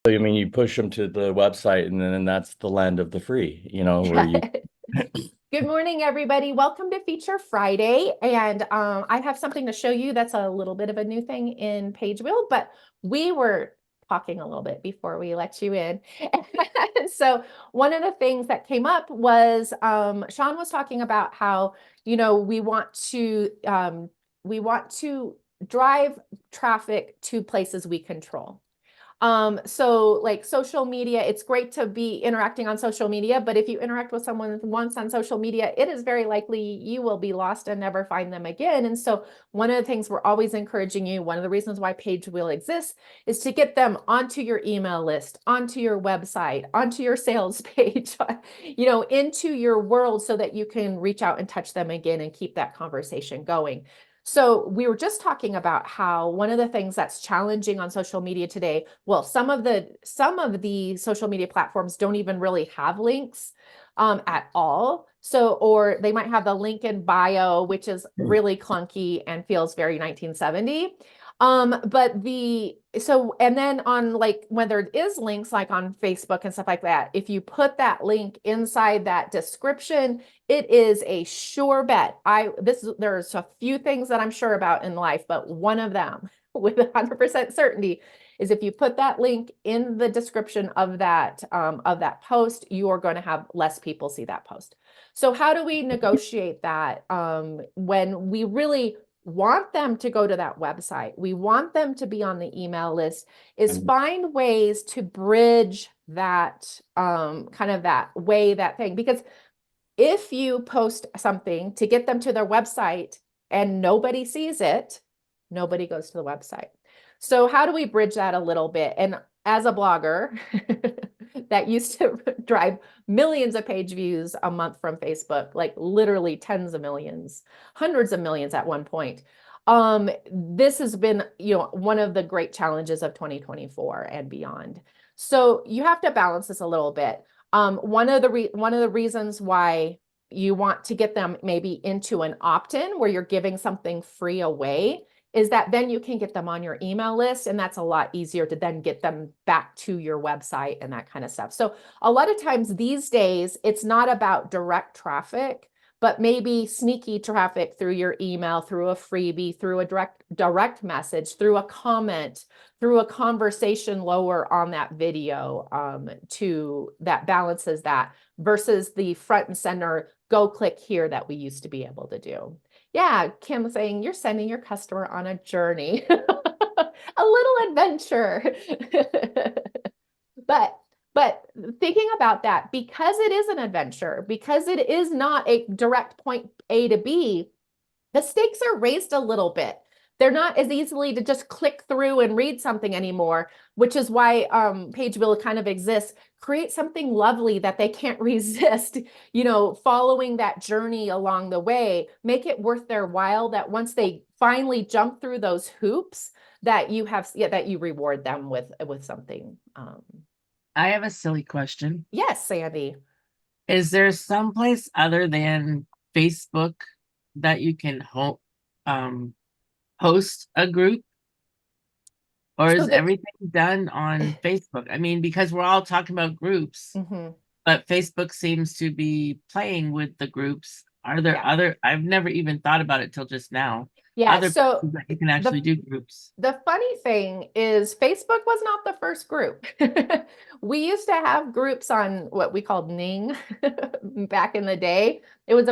I mean, you push them to the website, and then that's the land of the free, where you. Good morning, everybody. Welcome to Feature Friday. And I have something to show you that's a little bit of a new thing in Pagewheel, but we were talking a little bit before we let you in. So one of the things that came up was Sean was talking about how, we want to drive traffic to places we control. So like social media, it's great to be interacting on social media, but if you interact with someone once on social media, it is very likely you will be lost and never find them again. And so one of the things we're always encouraging you, one of the reasons why Pagewheel exists is to get them onto your email list, onto your website, onto your sales page, into your world so that you can reach out and touch them again and keep that conversation going. So we were just talking about how one of the things that's challenging on social media today, well, some of the social media platforms don't even really have links at all. So, or they might have the link in bio, which is really clunky and feels very 1970. And then on like when there is links like on Facebook and stuff like that, if you put that link inside that description, it is a sure bet. There's a few things that I'm sure about in life, but one of them with 100% certainty is if you put that link in the description of that post, you are going to have less people see that post. So how do we negotiate that when we really want them to go to that website, we want them to be on the email list, is find ways to bridge that kind of that thing. Because if you post something to get them to their website and nobody sees it, nobody goes to the website. So how do we bridge that a little bit? And as a blogger that used to drive millions of page views a month from Facebook, like literally tens of millions, hundreds of millions at one point. This has been, one of the great challenges of 2024 and beyond. So you have to balance this a little bit. One of the reasons why you want to get them maybe into an opt-in where you're giving something free away is that then you can get them on your email list, and that's a lot easier to then get them back to your website and that kind of stuff. So a lot of times these days, it's not about direct traffic, but maybe sneaky traffic through your email, through a freebie, through a direct message, through a comment, through a conversation lower on that video to that balances that versus the front and center, go click here that we used to be able to do. Yeah, Kim saying you're sending your customer on a journey, a little adventure. But but thinking about that, because it is an adventure, because it is not a direct point A to B, the stakes are raised a little bit. They're not as easily to just click through and read something anymore, which is why Pagewheel kind of exists. Create something lovely that they can't resist, following that journey along the way. Make it worth their while that once they finally jump through those hoops, that that you reward them with something. I have a silly question. Yes, Sandy. Is there some place other than Facebook that you can um, host a group, or So is that everything done on Facebook? I mean, because we're all talking about groups, Mhm. but Facebook seems to be playing with the groups. Are there Yeah. other? I've never even thought about it till just now. Yeah. Other So places that you can actually the do groups. The funny thing is Facebook was not the first group. We used to have groups on what we called Ning back in the day. But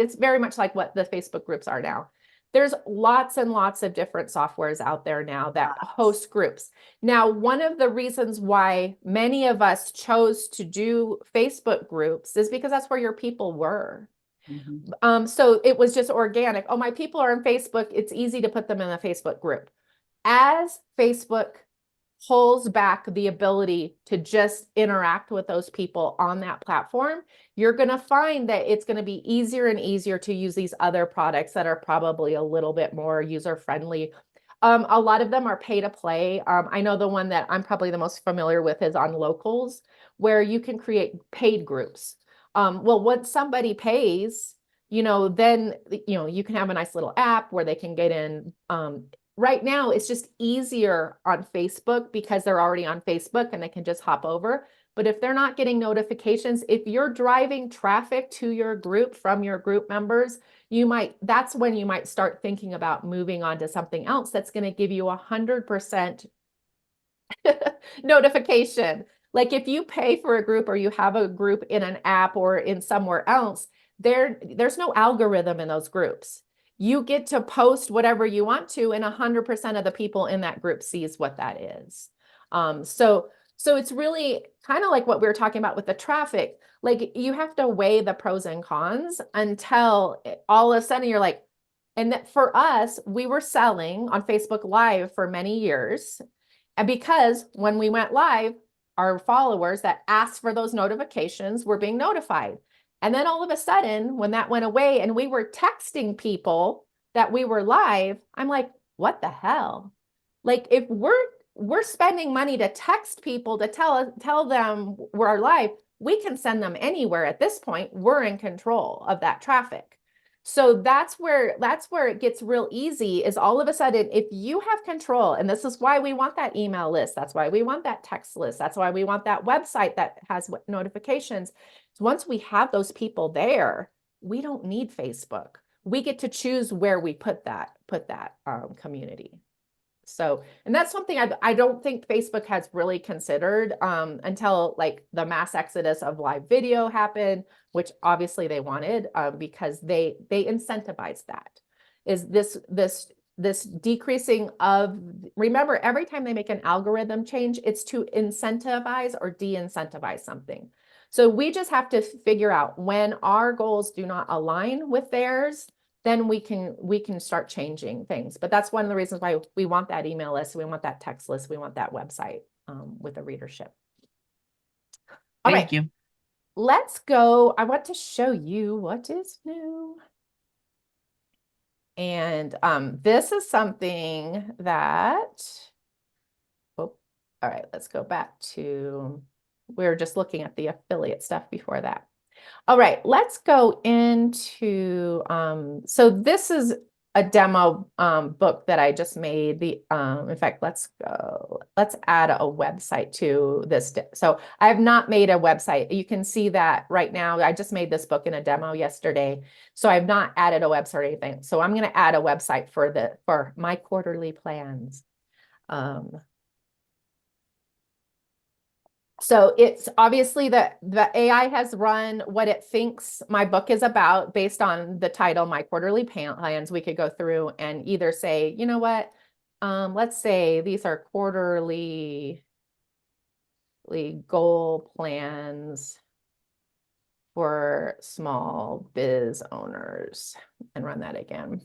it's very much like what the Facebook groups are now. There's lots and lots of different softwares out there now that host groups. Now, one of the reasons why many of us chose to do Facebook groups is because that's where your people were. Mhm. So it was just organic. Oh, my people are on Facebook. It's easy to put them in a Facebook group. As Facebook pulls back the ability to just interact with those people on that platform, you're going to find that it's going to be easier and easier to use these other products that are probably a little bit more user friendly. A lot of them are pay to play. I know the one that I'm probably the most familiar with is on Locals, where you can create paid groups. Well, once somebody pays, then you can have a nice little app where they can get in right now it's just easier on Facebook because they're already on Facebook and they can just hop over. But if they're not getting notifications, if you're driving traffic to your group from your group members, that's when you might start thinking about moving on to something else that's going to give you 100% notification. Like if you pay for a group or you have a group in an app or in somewhere else, there's no algorithm in those groups. You get to post whatever you want to, and 100% of the people in that group sees what that is. So it's really kind of like what we were talking about with the traffic. Like you have to weigh the pros and cons until all of a sudden you're like, and that for us, we were selling on Facebook Live for many years. And because when we went live, our followers that asked for those notifications were being notified. And then all of a sudden, when that went away and we were texting people that we were live, I'm like, what the hell? Like if we're spending money to text people to tell them we're live, we can send them anywhere at this point. We're in control of that traffic. So that's where it gets real easy is all of a sudden, if you have control, and this is why we want that email list, that's why we want that text list, that's why we want that website that has notifications. So once we have those people there, we don't need Facebook. We get to choose where we put that community. So, and that's something I don't think Facebook has really considered until like the mass exodus of live video happened, which obviously they wanted because they incentivized that. Is this decreasing of, remember, every time they make an algorithm change, it's to incentivize or de-incentivize something. So we just have to figure out when our goals do not align with theirs, then we can start changing things. But that's one of the reasons why we want that email list, we want that text list, we want that website with a readership. All right, Thank you. let's go. I want to show you what is new. And this is something that, oh, all right, let's go back to, we were just looking at the affiliate stuff before that. All right, let's go into, so this is a demo book that I just made. In fact, let's add a website to this. So I have not made a website. You can see that right now. I just made this book in a demo yesterday. So I've not added a website or anything. So I'm going to add a website for my quarterly plans. So it's obviously the AI has run what it thinks my book is about based on the title, My Quarterly Plans. We could go through and either say, you know what, let's say these are quarterly goal plans for small biz owners, and run that again.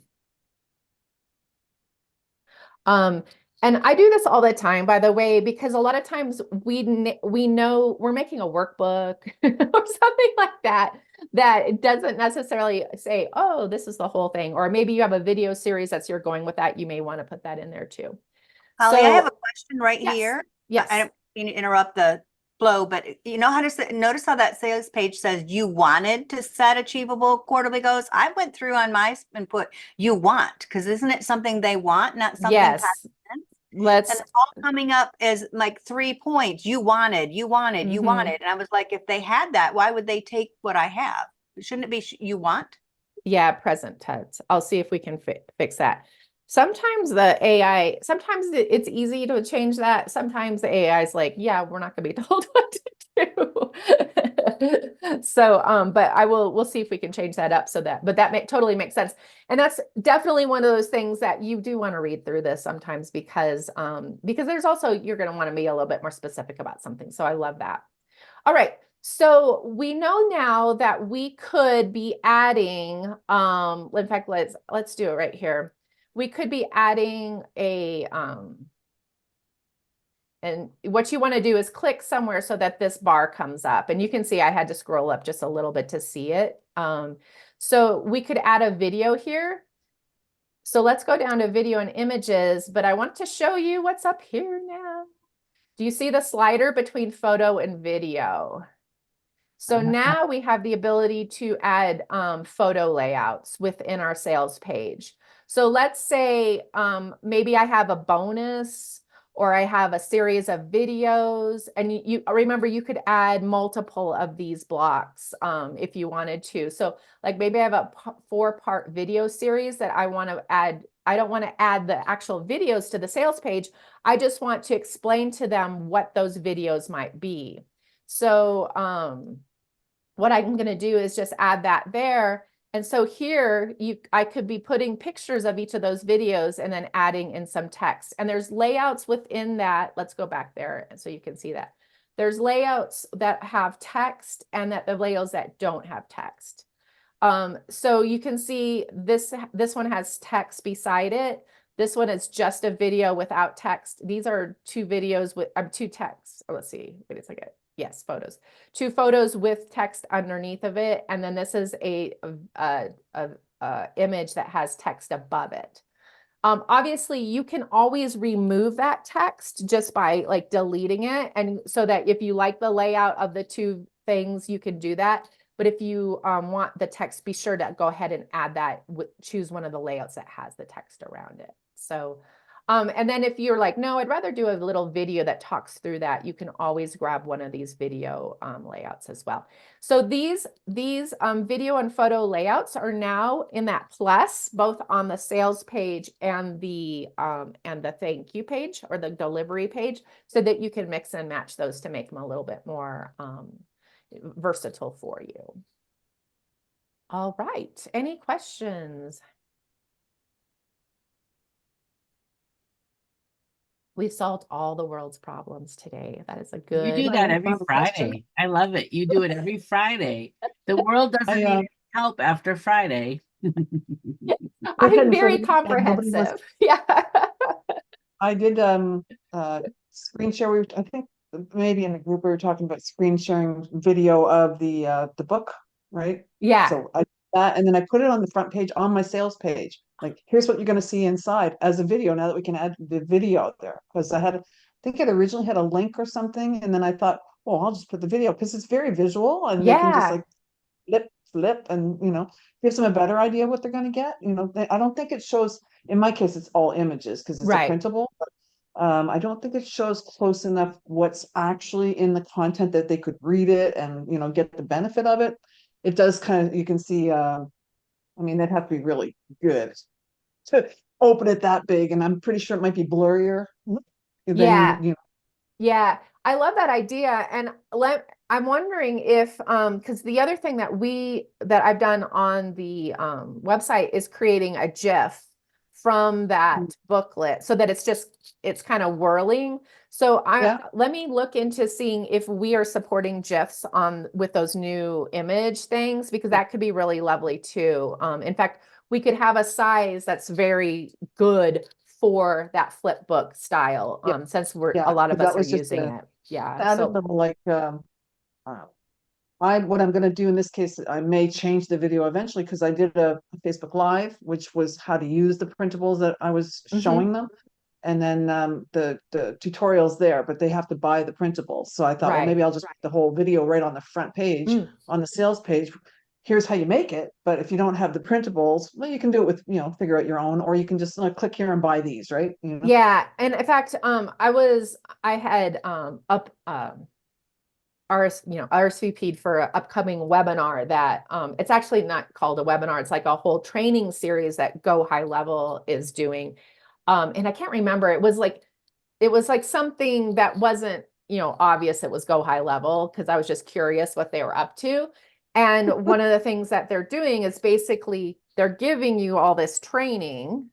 And I do this all the time, by the way, because a lot of times we know we're making a workbook or something like that, that it doesn't necessarily say, oh, this is the whole thing. Or maybe you have a video series that's you're going with that. You may want to put that in there too. Holly, I have a question right yes, here. Yes. I don't mean to interrupt the flow, but you know how to say, notice how that sales page says you wanted to set achievable quarterly goals. I went through on my and put you want, because isn't it something they want, not something yes. and it's all coming up as like 3 points. You wanted, you wanted, you wanted. And I was like, if they had that, why would they take what I have? Shouldn't it be you want? Yeah, present tense. I'll see if we can fix that. Sometimes the AI, sometimes it's easy to change that. Sometimes the AI is like, yeah, we're not going to be told what to do. So, but we'll see if we can change that up but that totally makes sense. And that's definitely one of those things that you do want to read through this sometimes because there's also, you're going to want to be a little bit more specific about something. So I love that. All right. So we know now that we could be adding, in fact, let's do it right here. We could be adding and what you want to do is click somewhere so that this bar comes up, and you can see I had to scroll up just a little bit to see it. So we could add a video here. So let's go down to video and images, but I want to show you what's up here now. Do you see the slider between photo and video? So now we have the ability to add photo layouts within our sales page. So let's say maybe I have a bonus or I have a series of videos, and you remember you could add multiple of these blocks if you wanted to. So like maybe I have a 4-part video series that I want to add. I don't want to add the actual videos to the sales page. I just want to explain to them what those videos might be. So what I'm going to do is just add that there. And so here I could be putting pictures of each of those videos and then adding in some text. And there's layouts within that. Let's go back there so you can see that. There's layouts that have text and that the layouts that don't have text. So you can see this one has text beside it. This one is just a video without text. These are 2 videos with 2 texts. Oh, let's see. Wait a second. Yes, photos. 2 photos with text underneath of it, and then this is a image that has text above it. Obviously, you can always remove that text just by like deleting it, and so that if you like the layout of the 2 things, you can do that. But if you want the text, be sure to go ahead and add that. Choose one of the layouts that has the text around it. So. And then if you're like, no, I'd rather do a little video that talks through that, you can always grab one of these video layouts as well. So these video and photo layouts are now in that plus, both on the sales page and the thank you page or the delivery page, so that you can mix and match those to make them a little bit more versatile for you. All right, any questions? We solved all the world's problems today. That is a good. You do that every Friday. I love it. You do it every Friday. The world doesn't need help after Friday. I'm very comprehensive. Yeah. I did screen share. I think maybe in the group we were talking about screen sharing video of the book, right? Yeah. So I did that, and then I put it on the front page on my sales page. Like, here's what you're going to see inside as a video. Now that we can add the video there, because I think it originally had a link or something, and then I thought, well, I'll just put the video because it's very visual, and they can just like flip, and gives them a better idea what they're going to get. I don't think it shows. In my case, it's all images because it's a printable. But, I don't think it shows close enough what's actually in the content that they could read it and get the benefit of it. It does kind of, you can see. I mean, they'd have to be really good to open it that big, and I'm pretty sure it might be blurrier. Yeah, I love that idea. And I'm wondering if because the other thing that I've done on the website is creating a GIF from that booklet so that it's kind of whirling. So let me look into seeing if we are supporting GIFs with those new image things, because that could be really lovely too. In fact, we could have a size that's very good for that flip book style, since a lot of us are using it. Yeah. So like what I'm going to do in this case, I may change the video eventually, because I did a Facebook Live, which was how to use the printables that I was showing them. And then the tutorials there, but they have to buy the printables. So I thought, well, maybe I'll just put the whole video right on the front page, on the sales page. Here's how you make it. But if you don't have the printables, well, you can do it with, figure out your own, or you can just click here and buy these, right? Yeah. And in fact, I had RSVP'd for an upcoming webinar that it's actually not called a webinar. It's like a whole training series that Go High Level is doing. And I can't remember, it was like something that wasn't, obvious it was Go High Level, because I was just curious what they were up to. And one of the things that they're doing is basically they're giving you all this training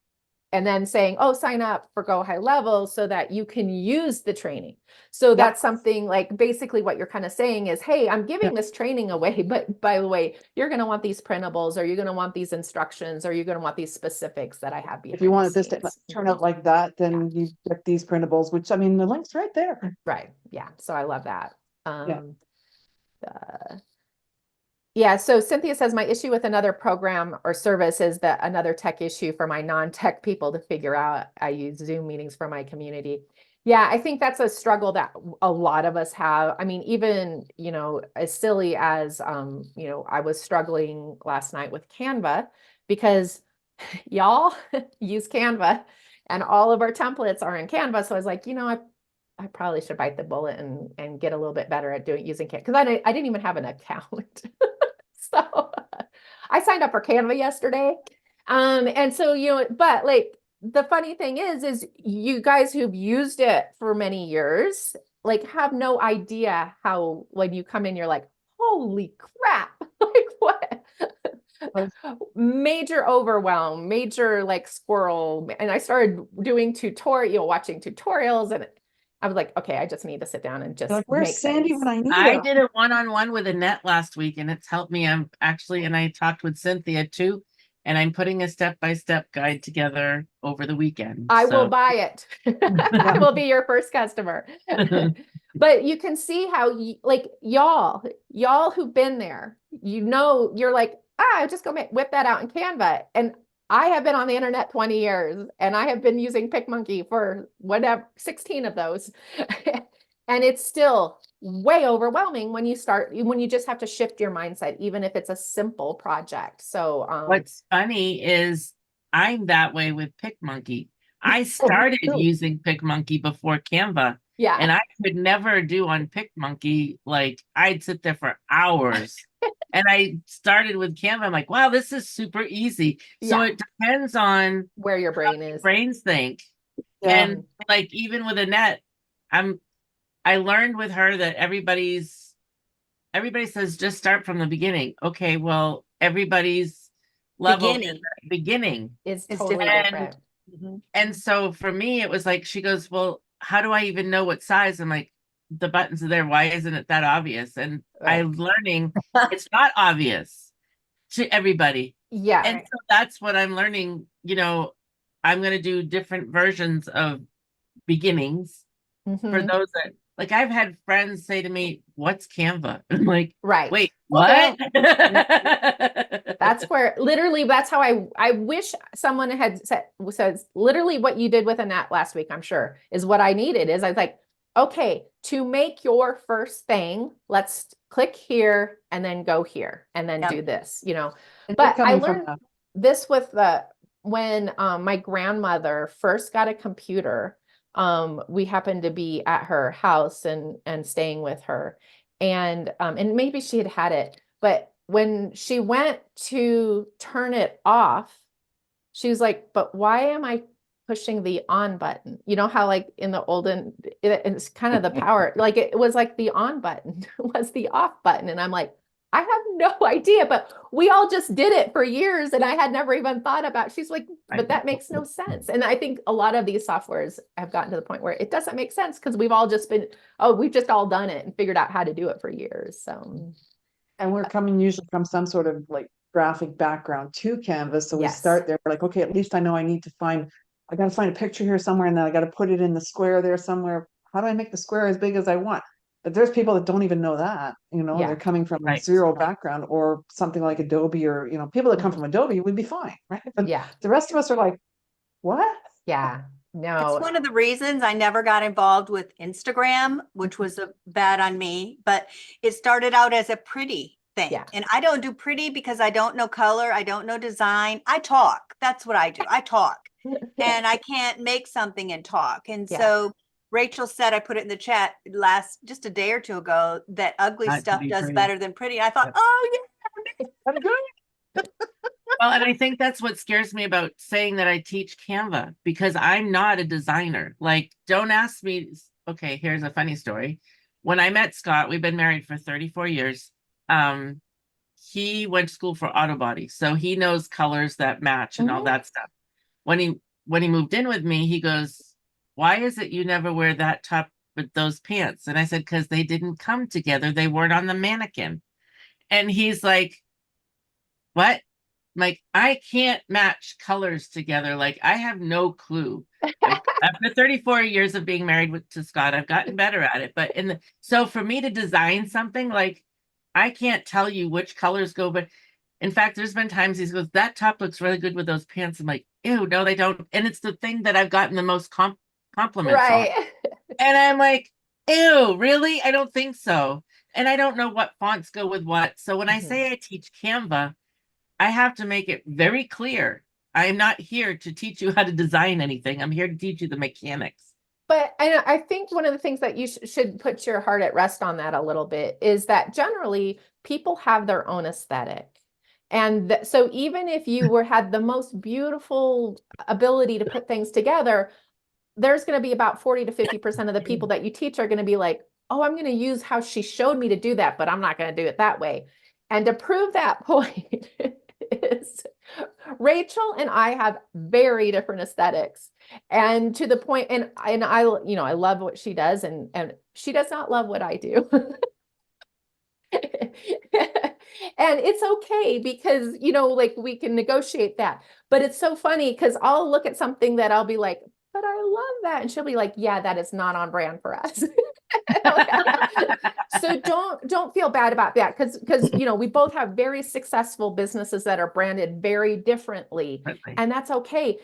and then saying, oh, sign up for Go High Level so that you can use the training. So that's something like basically what you're kind of saying is, hey, I'm giving this training away, but by the way, you're going to want these printables, or you're going to want these instructions, or you're going to want these specifics that I have behind If you want this to turn out like that, then you get these printables, which, I mean, the link's right there. Right. Yeah. So I love that. Yeah, so Cynthia says, my issue with another program or service is that another tech issue for my non-tech people to figure out. I use Zoom meetings for my community. Yeah, I think that's a struggle that a lot of us have. I mean, even, as silly as, I was struggling last night with Canva, because y'all use Canva, and all of our templates are in Canva. So I was like, I probably should bite the bullet and get a little bit better at using Canva, because I didn't even have an account. So I signed up for Canva yesterday. And so, but like the funny thing is you guys who've used it for many years, like have no idea how, when you come in, you're like, holy crap, like what? Major overwhelm, major like squirrel. And I started doing watching tutorials, and I was like, okay, I just need to sit down and just Like, where's make Sandy things. when I need I her? did a one-on-one with Annette last week, and it's helped me. I'm actually, and I talked with Cynthia too, and I'm putting a step-by-step guide together over the weekend. I will So buy it. I will be your first customer. But you can see how like y'all who've been there, you're like, just go whip that out in Canva. And I have been on the internet 20 years, and I have been using PicMonkey for whatever, 16 of those. And it's still way overwhelming when you just have to shift your mindset, even if it's a simple project. So what's funny is I'm that way with PicMonkey. I started too. using PicMonkey before Canva, yeah. and I could never do on PicMonkey. Like I'd sit there for hours. And I started with Canva. I'm like, wow, this is super easy. So Yeah. it depends on Where your brain is. brains think. Yeah. And like even with Annette, I learned with her that everybody says just start from the beginning. Okay, well, everybody's level is Beginning. at the beginning. Is It's totally different. different. And so for me, it was like she goes, well, how do I even know what size? I'm like, the buttons are there. Why isn't it that obvious? And Right. I'm learning it's not obvious to everybody. Yeah. And so that's what I'm learning. I'm going to do different versions of beginnings for Mhm. those that, like, I've had friends say to me, what's Canva? I'm like, Right. wait, what? That's where literally that's how I wish someone had says literally what you did with Annette last week, I'm sure, is what I needed. Is I was like, okay, to make your first thing, let's click here and then go here and then Yep. do this, And you're But I coming from learned that. this with when my grandmother first got a computer. We happened to be at her house and staying with her, and maybe she had it, but when she went to turn it off, she was like, but why am I pushing the on button? You know how like in the olden, it's kind of the power, like it was like the on button was the off button. And I'm like, I have no idea, but we all just did it for years, and I had never even thought about. She's like, but that makes no sense. And I think a lot of these softwares have gotten to the point where it doesn't make sense, because we've all just been, we've just all done it and figured out how to do it for years. So And we're coming usually from some sort of like graphic background to Canvas. So we yes. start there, we're like, okay, at least I know I got to find a picture here somewhere, and then I got to put it in the square there somewhere. How do I make the square as big as I want? But there's people that don't even know that, Yeah. they're coming from Right. zero background or something like Adobe, or, people that come from Adobe would be fine, right? But Yeah. the rest of us are like, what? Yeah. It's No. one of the reasons I never got involved with Instagram, which was bad on me, but it started out as a pretty thing. Yeah. And I don't do pretty because I don't know color. I don't know design. I talk. That's what I do. I talk. And I can't make something and talk. And Yeah. so Rachel said, I put it in the chat just a day or two ago, that ugly Not to stuff be does pretty. better than pretty. I thought, Yep. oh yeah. I'm good. Well, and I think that's what scares me about saying that I teach Canva, because I'm not a designer. Like, don't ask me. Okay, here's a funny story. When I met Scott, we've been married for 34 years. He went to school for auto body, so he knows colors that match and all Mhm. that stuff. When he moved in with me, he goes, "Why is it you never wear that top with those pants?" And I said, "Because they didn't come together. They weren't on the mannequin." And he's like, "What?" Like, I can't match colors together. Like, I have no clue. After 34 years of being married to Scott, I've gotten better at it. But so for me to design something, like, I can't tell you which colors go, but in fact, there's been times he goes, "That top looks really good with those pants." I'm like, ew, no, they don't. And it's the thing that I've gotten the most compliments on. Right. And I'm like, ew, really? I don't think so. And I don't know what fonts go with what. So when I Mhm. say I teach Canva, I have to make it very clear I'm not here to teach you how to design anything. I'm here to teach you the mechanics. But I think one of the things that you should put your heart at rest on that a little bit is that generally people have their own aesthetic. And so even if you had the most beautiful ability to put things together, there's going to be about 40 to 50% of the people that you teach are going to be like, oh, I'm going to use how she showed me to do that, but I'm not going to do it that way. And to prove that point is Rachel and I have very different aesthetics. And to the point, and I, I love what she does, and she does not love what I do. And it's okay because, like we can negotiate that. But it's so funny because I'll look at something that I'll be like, but I love that. And she'll be like, yeah, that is not on brand for us. So don't feel bad about that because we both have very successful businesses that are branded very differently. And that's okay.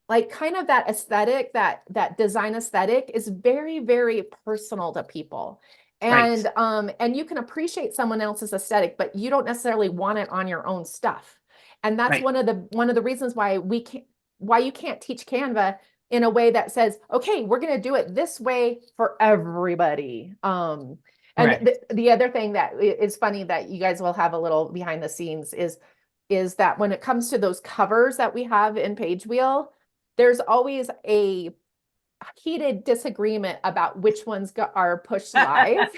Like kind of that aesthetic, that design aesthetic is very, very personal to people. And and you can appreciate someone else's aesthetic, but you don't necessarily want it on your own stuff. And that's one of the reasons why you can't teach Canva in a way that says, okay, we're going to do it this way for everybody. And the other thing that is funny that you guys will have a little behind the scenes is that when it comes to those covers that we have in Pagewheel, there's always a heated disagreement about which ones are pushed live.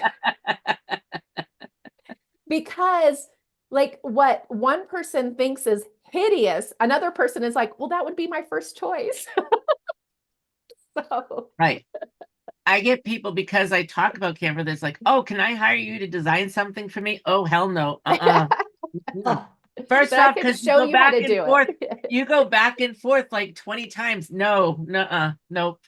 Because like what one person thinks is hideous, another person is like, well, that would be my first choice. So I get people because I talk about Canva that's like, oh, can I hire you to design something for me? Oh, hell no. First off, because you go back and forth, you go back and forth like 20 times. No, nope.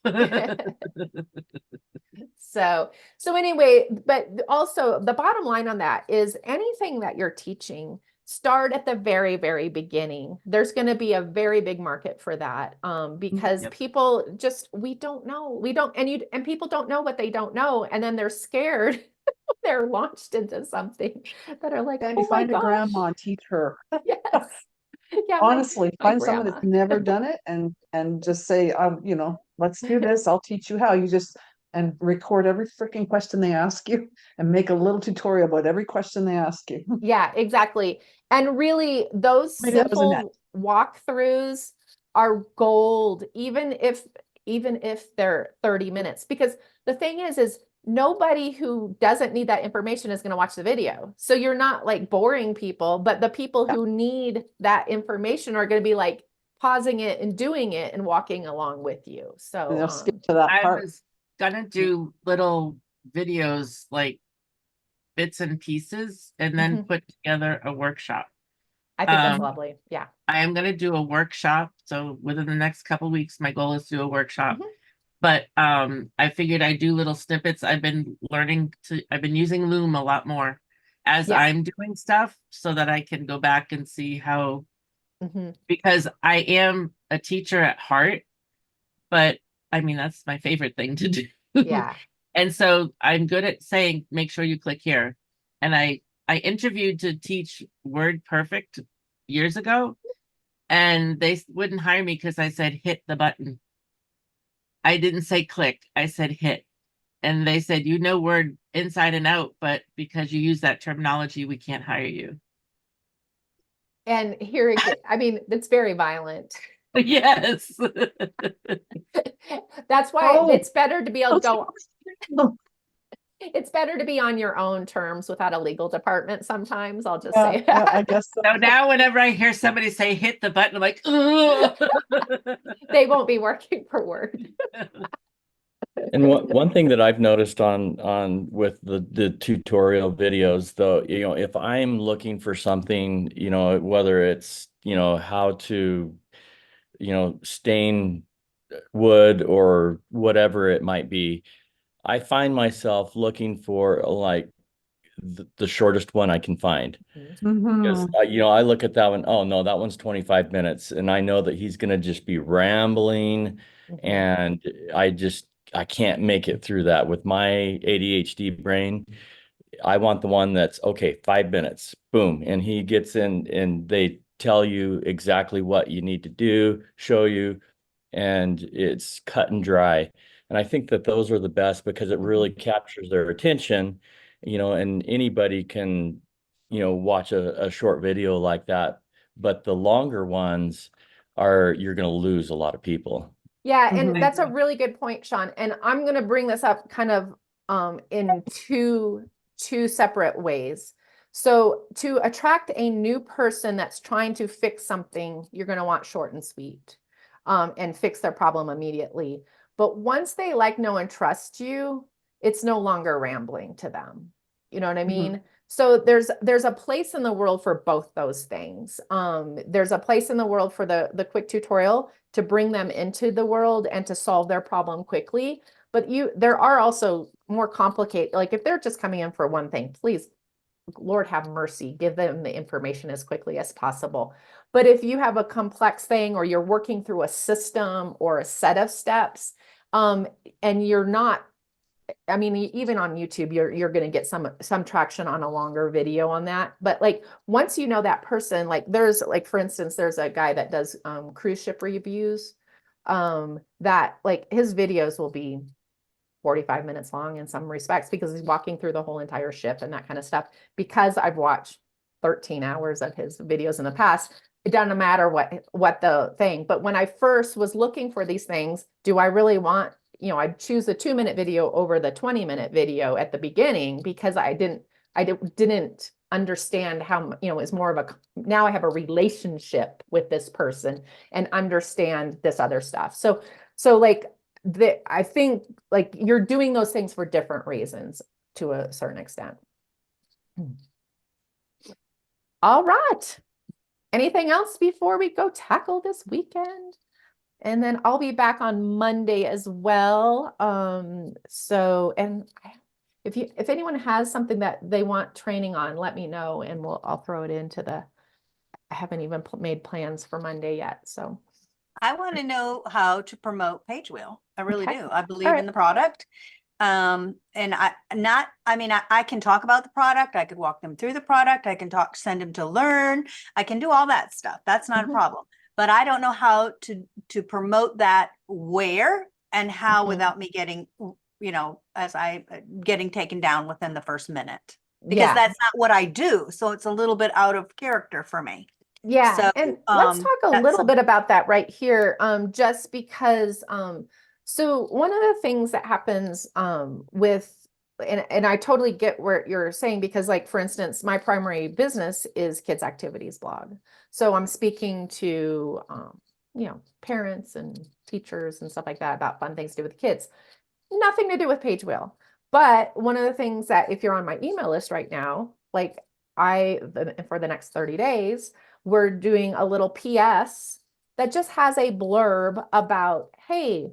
So anyway, but also the bottom line on that is anything that you're teaching, start at the very, very beginning. There's going to be a very big market for that because people just, we don't know. And people don't know what they don't know. And then they're scared. They're launched into something that are like, And oh you my find a gosh. grandma and teach her. Yes. Yeah, Honestly, my find someone that's grandma. never done it and just say, let's do this. I'll teach you how. And record every freaking question they ask you and make a little tutorial about every question they ask you. Yeah, exactly. And really, those Maybe that was a net. simple walkthroughs are gold, even if they're 30 minutes. Because the thing is nobody who doesn't need that information is going to watch the video. So you're not like boring people, but the people who need that information are going to be like pausing it and doing it and walking along with you. And So they'll skip to that I part. was gonna do little videos like bits and pieces and then put together a workshop. I think that's lovely. Yeah. I am gonna do a workshop. So within the next couple of weeks, my goal is to do a workshop. But I figured I'd do little snippets. I've been using Loom a lot more as I'm doing stuff so that I can go back and see how, because I am a teacher at heart, but I mean, that's my favorite thing to do. Yeah. And so I'm good at saying, make sure you click here. And I interviewed to teach Word Perfect years ago, and they wouldn't hire me because I said, hit the button. I didn't say click, I said hit. And they said, you know Word inside and out, but because you use that terminology, we can't hire you. And here again, I mean, it's very violent. Yes. That's why it's better to be able to go. It's better to be on your own terms without a legal department sometimes. I'll just say that. I guess so. So now whenever I hear somebody say hit the button, I'm like, ugh. They won't be working for Word. And one thing that I've noticed on with the tutorial videos, though, if I'm looking for something, whether it's, how to, stain wood or whatever it might be, I find myself looking for like the shortest one I can find. Because I look at that one, oh no, that one's 25 minutes, and I know that he's gonna just be rambling, and I can't make it through that with my ADHD brain. I want the one that's okay, 5 minutes, boom, and he gets in, and tell you exactly what you need to do, show you, and it's cut and dry. And I think that those are the best because it really captures their attention, and anybody can, watch a short video like that. But the longer ones you're going to lose a lot of people. Yeah, and Mhm. that's a really good point, Sean. And I'm going to bring this up kind of in two separate ways. So to attract a new person that's trying to fix something, you're going to want short and sweet, and fix their problem immediately. But once they like, know, and trust you, it's no longer rambling to them. You know what I mean? So there's a place in the world for both those things. There's a place in the world for the quick tutorial to bring them into the world and to solve their problem quickly. But there are also more complicated, like if they're just coming in for one thing, please, Lord have mercy, give them the information as quickly as possible. But if you have a complex thing or you're working through a system or a set of steps, and you're not, I mean, even on YouTube, you're going to get some traction on a longer video on that. But like once you know that person, like there's like, for instance, there's a guy that does cruise ship reviews, that like his videos will be 45 minutes long in some respects because he's walking through the whole entire ship and that kind of stuff. Because I've watched 13 hours of his videos in the past, it doesn't matter what the thing. But when I first was looking for these things, do I really want, I'd choose the 2-minute video over the 20-minute video at the beginning because I didn't understand how, it's more of now I have a relationship with this person and understand this other stuff. So like I think like you're doing those things for different reasons to a certain extent. All right. Anything else before we go tackle this weekend? And then I'll be back on Monday as well. If anyone has something that they want training on, let me know and I'll throw it into I haven't even made plans for Monday yet. So I want to know how to promote Pagewheel. I really Okay. do. I believe right. in the product. And I can talk about the product. I could walk them through the product. I can send them to learn. I can do all that stuff. That's not a problem. But I don't know how to promote that where and how without me getting, getting taken down within the first minute, because that's not what I do. So it's a little bit out of character for me. Yeah, So, and let's talk a little bit about that right here, just because, so one of the things that happens and I totally get what you're saying, because like, for instance, my primary business is kids activities blog. So I'm speaking to, parents and teachers and stuff like that about fun things to do with the kids. Nothing to do with Pagewheel. But one of the things that if you're on my email list right now, like for the next 30 days, we're doing a little PS that just has a blurb about, hey,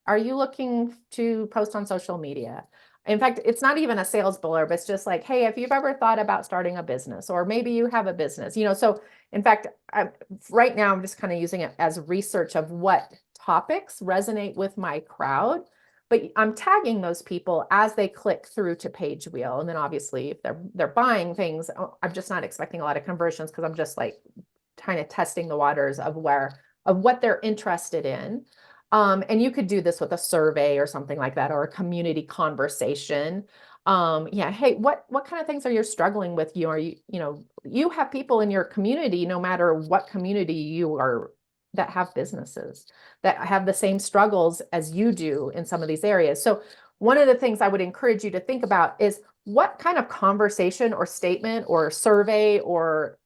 are you looking to post on social media? In fact, it's not even a sales blurb. It's just like, hey, if you've ever thought about starting a business, or maybe you have a business, so in fact, right now I'm just kind of using it as research of what topics resonate with my crowd. But I'm tagging those people as they click through to Pagewheel. And then obviously if they're buying things, I'm just not expecting a lot of conversions because I'm just like kind of testing the waters of what they're interested in. And you could do this with a survey or something like that, or a community conversation. Hey, what kind of things are you struggling with? You have people in your community, no matter what community you are, that have businesses that have the same struggles as you do in some of these areas. So one of the things I would encourage you to think about is what kind of conversation or statement or survey or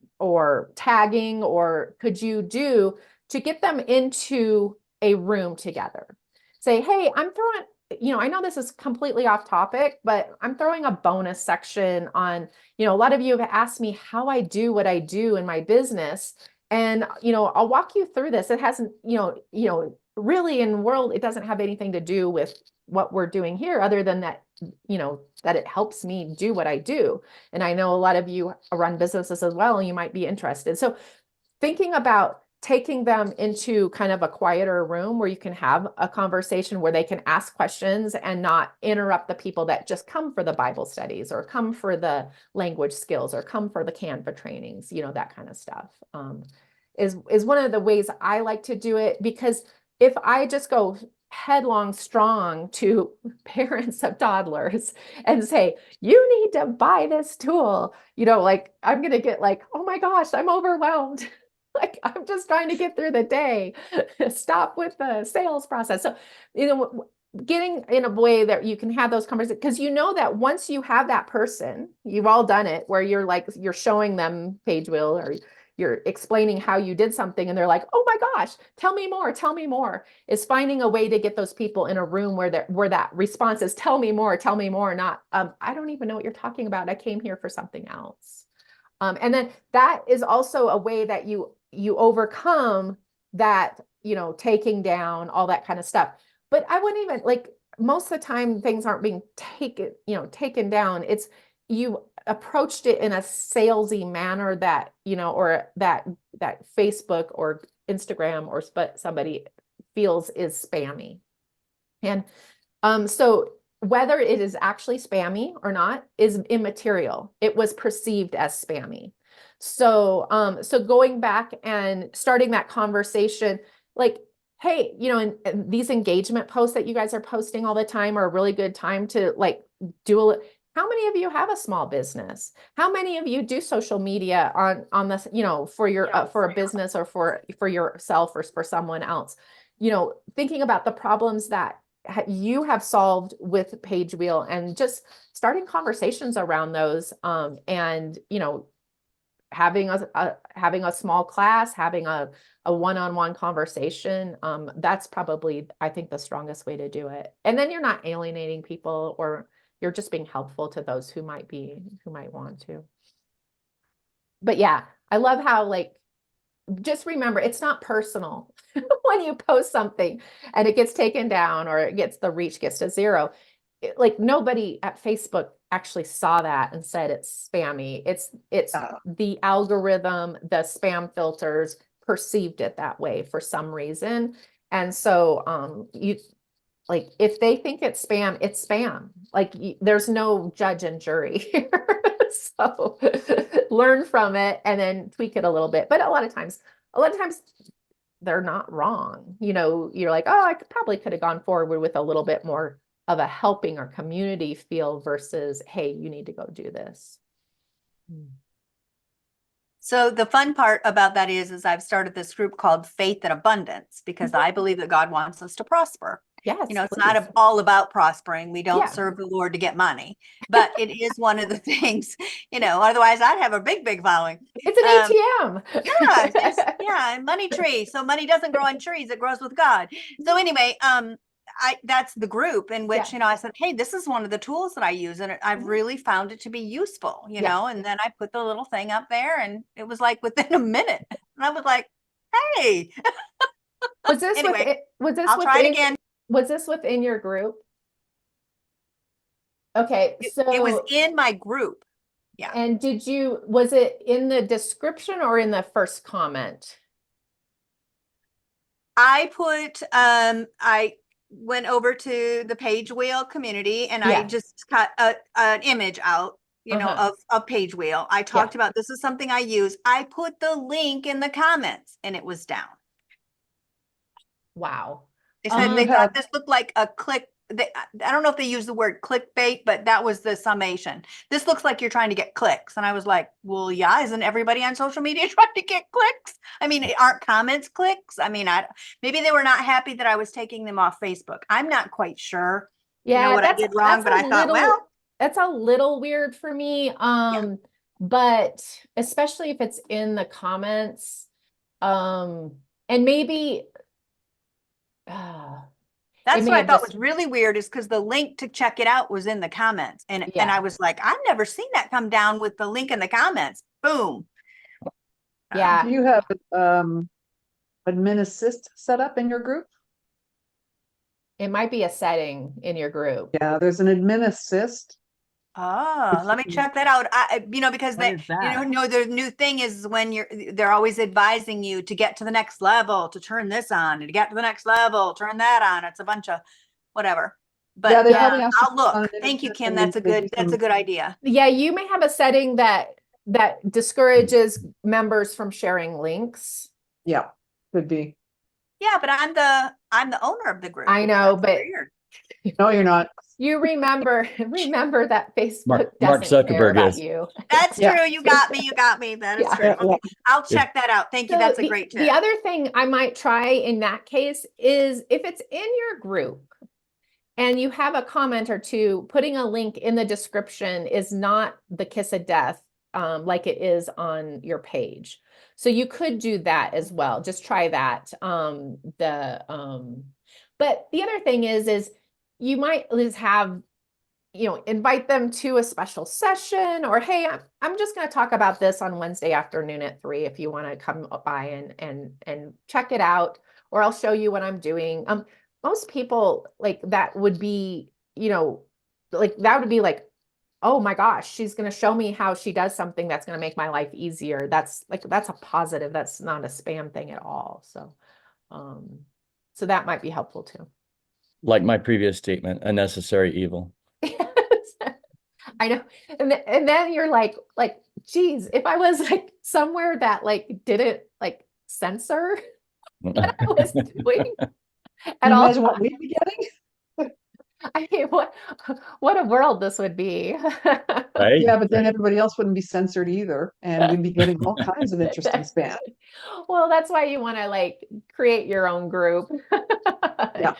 tagging or could you do to get them into a room together. Say, hey, I'm throwing, I know this is completely off topic, but I'm throwing a bonus section on, a lot of you have asked me how I do what I do in my business. And, I'll walk you through this. It hasn't, really in the world, it doesn't have anything to do with what we're doing here other than that, that it helps me do what I do. And I know a lot of you run businesses as well, and you might be interested. So thinking about taking them into kind of a quieter room where you can have a conversation where they can ask questions and not interrupt the people that just come for the Bible studies or come for the language skills or come for the Canva trainings, you know, that kind of stuff. Is one of the ways I like to do it, because if I just go headlong strong to parents of toddlers and say, you need to buy this tool, you know, like I'm going to get like, oh my gosh, I'm overwhelmed. Like, I'm just trying to get through the day. Stop with the sales process. So, you know, getting in a way that you can have those conversations, because you know that once you have that person, you've all done it, where you're like, you're showing them Pagewheel or you're explaining how you did something and they're like, oh my gosh, tell me more, is finding a way to get those people in a room where that response is tell me more, not, I don't even know what you're talking about. I came here for something else. And then that is also a way that you overcome that, you know, taking down all that kind of stuff. But I wouldn't even, like, most of the time things aren't being taken down. It's, you approached it in a salesy manner that, you know, or that Facebook or Instagram or somebody feels is spammy. And so whether it is actually spammy or not is immaterial. It was perceived as spammy. So, so going back and starting that conversation, like, hey, you know, and these engagement posts that you guys are posting all the time are a really good time to like do how many of you have a small business? How many of you do social media on this, you know, for your for a business or for yourself or for someone else? You know, thinking about the problems that you have solved with Pagewheel and just starting conversations around those, and, you know, having a small class, having a one-on-one conversation, that's probably, I think, the strongest way to do it. And then you're not alienating people, or you're just being helpful to those who might want to. But yeah, I love how, like, just remember, it's not personal when you post something and it gets taken down or it gets, the reach gets to zero. Like, nobody at Facebook actually saw that and said it's spammy. It's the algorithm, the spam filters perceived it that way for some reason. And so you, like, if they think it's spam, it's spam. Like, there's no judge and jury here. So learn from it and then tweak it a little bit. But a lot of times they're not wrong. You know, you're like, oh, I probably could have gone forward with a little bit more of a helping or community feel versus, hey, you need to go do this. So the fun part about that is I've started this group called Faith and Abundance, because I believe that God wants us to prosper. Yes, You know, it's please. not all about prospering. We don't Yeah. serve the Lord to get money, but it is one of the things, you know, otherwise I'd have a big following. It's an ATM. Yeah, and money tree. So money doesn't grow on trees, it grows with God. So anyway, that's the group in which, Yeah. you know, I said, hey, this is one of the tools that I use, and I've really found it to be useful, you know, and then I put the little thing up there and it was like within a minute and I was like, hey, Was this anyway, within, I'll try it again. Was this within your group? Okay, so It was in my group. Yeah. And was it in the description or in the first comment? I went over to the Pagewheel community and I just cut an image out, you know, of Pagewheel. I talked about, this is something I use. I put the link in the comments and it was down. Wow. They said they thought this looked like a click. I don't know if they use the word clickbait, but that was the summation. This looks like you're trying to get clicks. And I was like, well, yeah, isn't everybody on social media trying to get clicks? I mean, aren't comments clicks? I mean, maybe they were not happy that I was taking them off Facebook. I'm not quite sure, you know, what I did wrong, but I thought, well, that's a little weird for me. But especially if it's in the comments, and maybe, that's what I thought was really weird, is because the link to check it out was in the comments. And I was like, I've never seen that come down with the link in the comments. Boom. Yeah. Do you have admin assist set up in your group? It might be a setting in your group. Yeah, there's an admin assist. Oh, let me check that out. Because What is that? the new thing is when they're always advising you to get to the next level, to turn this on, and to get to the next level, turn that on. It's a bunch of whatever. Yeah, But they Yeah. probably ask you I'll to put on look. an Thank you, internet Kim. and That's a they do good some- idea. Yeah, you may have a setting that discourages members from sharing links. Yeah, could be. Yeah, but I'm the owner of the group. I know, That's but weird. No, you're not. you remember that Facebook Mark doesn't care Zuckerberg about is. you. That's Yeah. true. You got me. You got me. That is Yeah. true. Yeah, Okay, I'll check that out. Thank you. So That's a great tip. the other thing I might try in that case is if it's in your group and you have a comment or two, putting a link in the description is not the kiss of death like it is on your page. So you could do that as well. Just try that. But the other thing is you might just have, invite them to a special session, or hey, I'm just going to talk about this on Wednesday afternoon at 3 if you want to come by and check it out, or I'll show you what I'm doing. Most people like that would be, like, oh my gosh, she's going to show me how she does something that's going to make my life easier. That's a positive. That's not a spam thing at all. So that might be helpful too. Like my previous statement, a necessary evil. I know. And then you're like, geez, if I was like somewhere that like didn't like censor what I was doing Can at you all. imagine what we'd be getting? I mean, what a world this would be. Right? Yeah, but then everybody else wouldn't be censored either, and we'd be getting all kinds of interesting spam. Well, that's why you want to like create your own group. Yeah.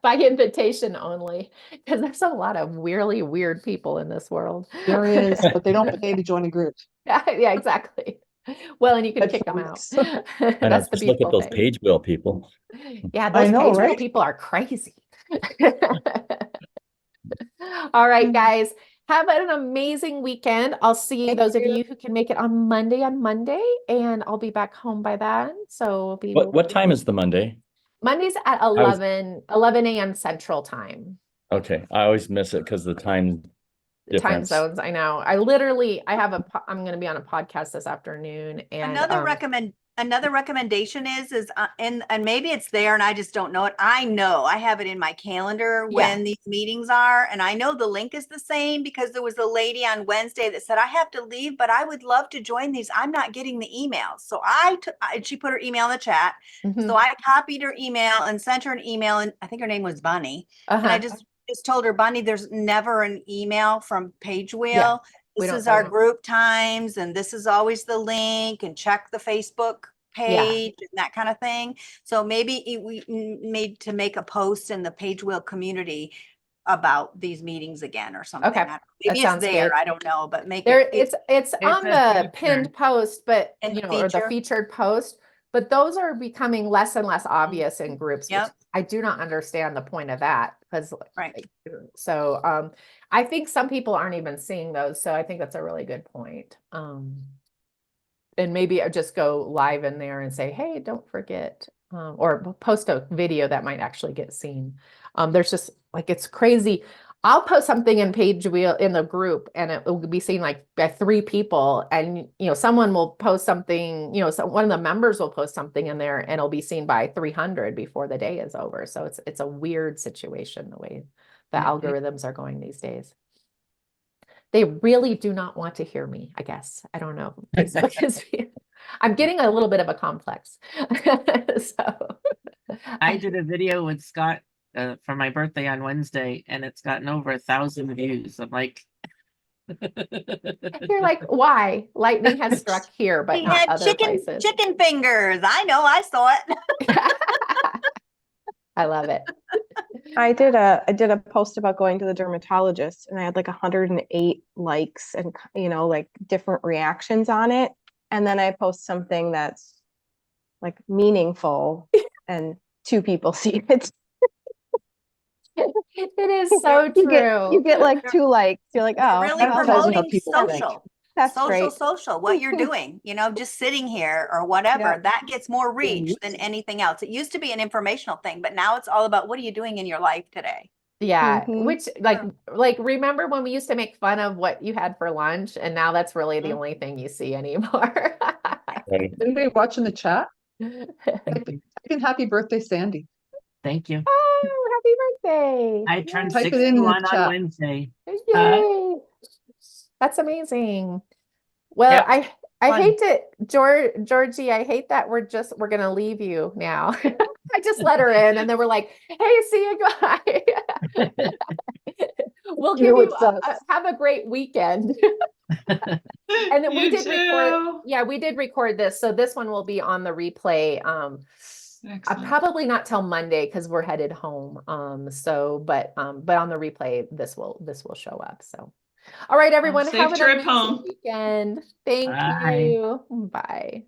By invitation only, because there's a lot of really weird people in this world. There is, but they don't pay to join a group. Yeah, exactly. Well, and you can Bad kick them out. folks. I know, That's the just look at beautiful those thing. page wheel people. Yeah, I those know, page wheel right? people are crazy. All right, guys. Have an amazing weekend. I'll see Thank those of you. you who can make it on Monday, and I'll be back home by then. So What time is the Monday? Monday's at was- 11 a.m. Central Time. Okay, I always miss it because of the time Time difference. zones, I know. I'm going to be on a podcast this afternoon, and Another recommendation is and maybe it's there and I just don't know it. I know I have it in my calendar when these meetings are, and I know the link is the same because there was a lady on Wednesday that said, I have to leave, but I would love to join these. I'm not getting the emails. So she put her email in the chat. Mhm. So I copied her email and sent her an email, and I think her name was Bunny. And I Uh-huh. just told her, Bunny, there's never an email from Pagewheel. Yeah, we This don't is send our them. group times, and this is always the link, and check the Facebook page and that kind of thing. So maybe we need to make a post in the Pagewheel community about these meetings again or something. Okay, Maybe it's sounds there. good. I don't know, but make There, it. it's on a the feature. pinned post, but And the or the feature. featured post, but those are becoming less and less obvious in groups. Which Yep. I do not understand the point of that, because Right. so I think some people aren't even seeing those, so I think that's a really good point. And maybe I just go live in there and say, hey, don't forget, or post a video that might actually get seen. There's just like, it's crazy. I'll post something in Pagewheel in the group, and it will be seen like by 3 people, and someone will post something, so one of the members will post something in there and it'll be seen by 300 before the day is over. So it's a weird situation the way the algorithms are going these days. They really do not want to hear me, I guess. I don't know. Facebook is, I'm getting a little bit of a complex. So I did a video with Scott for my birthday on Wednesday, and it's gotten over 1,000 views. I'm like, you're like, why? Lightning has struck here, but He not had other places. chicken fingers. I know, I saw it. I love it. I did a post about going to the dermatologist, and I had like 108 likes and like different reactions on it. And then I post something that's like meaningful and 2 people see it. It is so true. You get like 2 likes. You're like, oh, Really well, tells you how promoting people think. that's social, great. social, what you're doing, just sitting here or whatever, Yeah. that gets more reach than anything else. It used to be an informational thing, but now it's all about what are you doing in your life today? Yeah, Mhm. which like remember when we used to make fun of what you had for lunch, and now that's really the only thing you see anymore. Right. Anybody watching the chat? Thank you. Type in happy birthday, Sandy. Thank you. Oh, happy birthday. I turned Type it in the 61 on chat. Wednesday. Yay. That's amazing. Well, Yep, I fun. hate it, Georgie, I hate that we're gonna leave you now. I just let her in and then we're like, hey, see you guys. We'll give You, you it's us. have a great weekend. And then we You did record, too. yeah, we did record this. So this one will be on the replay. Excellent. Probably not till Monday because we're headed home. But on the replay, this will show up. So all right, everyone, Safe have an trip amazing home. weekend. Thank Bye. you. Bye.